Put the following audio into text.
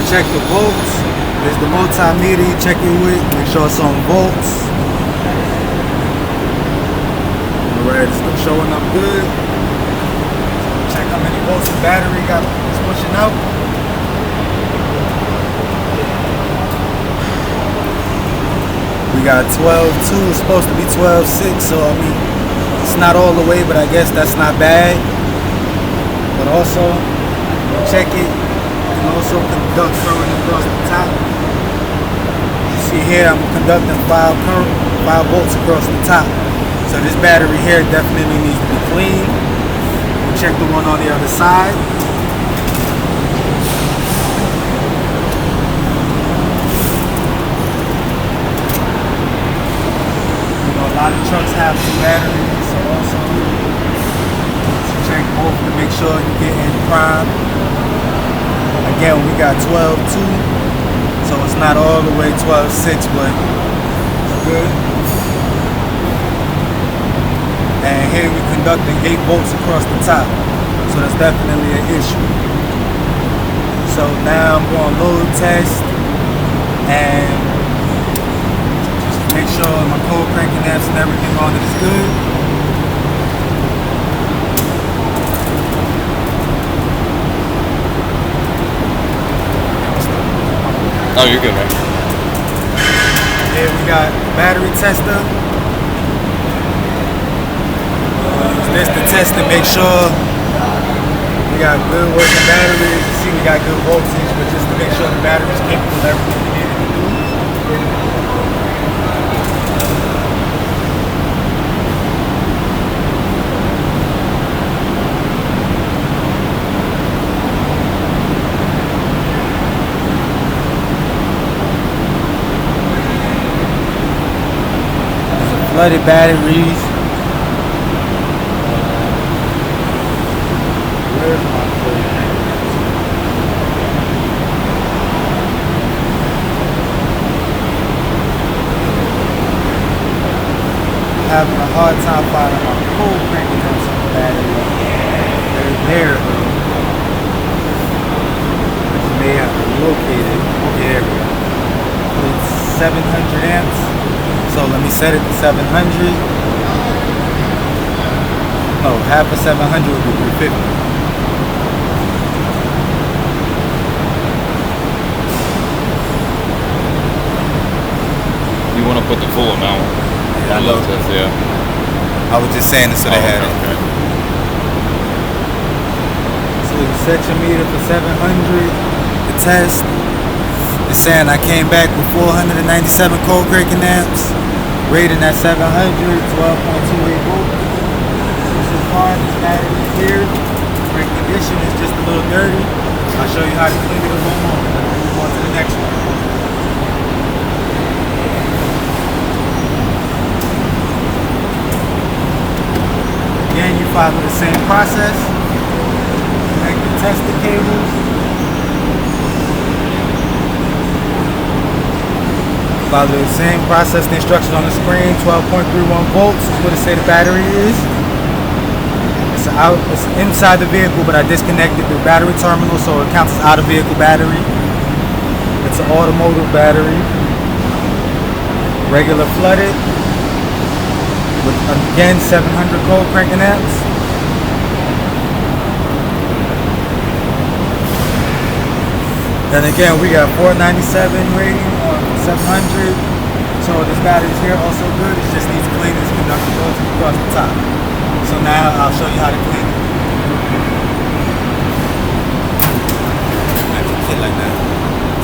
check the volts. There's the multimeter you check it with. Make sure it's on volts. Alright, it's showing up good. Check how many volts the battery is pushing out. We got 12.2, it's supposed to be 12.6, so I mean, it's not all the way, but I guess that's not bad. But also, check it, and also conduct current across the top. You see here, I'm conducting 5 volts across the top. So this battery here definitely needs to be clean. We'll check the one on the other side. A lot of trucks have two batteries, so also check both to make sure you get in prime. Again, we got 12.2, so it's not all the way 12.6, but it's good. And here we're conducting 8 volts across the top, so that's definitely an issue. So now I'm going to load test and make sure my cold cranking amps and everything on it is good. Oh, you're good, man. Here we got battery tester. Use this to test to make sure we got good working batteries. You see we got good voltage, but just to make sure the battery is capable of everything we need it to do. Flooded batteries. Where's my cold crankers? Having a hard time finding my cold cranking amps on the battery. They're there though. You may have to locate it. There we go. It's 700 amps. So let me set it to 700. No, half of 700 would be 350. You want to put the full amount? Yeah, I know. Yeah. I was just saying it so they had it. Okay. So you set your meter for 700. The test. It's saying I came back with 497 cold cranking amps, rating at 700, 12.28 volts. So far, this battery is here. Brake condition is just a little dirty. I'll show you how to clean it a little more. Then we'll move on to the next one. Again, you follow the same process. Connect the tester cables. Follow the same process, the instructions on the screen. 12.31 volts is what it say the battery is. It's inside the vehicle, but I disconnected the battery terminal, so it counts as out of vehicle battery. It's an automotive battery. Regular flooded. With again 700 cold cranking amps. Then again, we got 497 rating on 700. So this battery is here also good. It just needs cleaning, conductor voltage across the top. So now I'll show you how to clean it.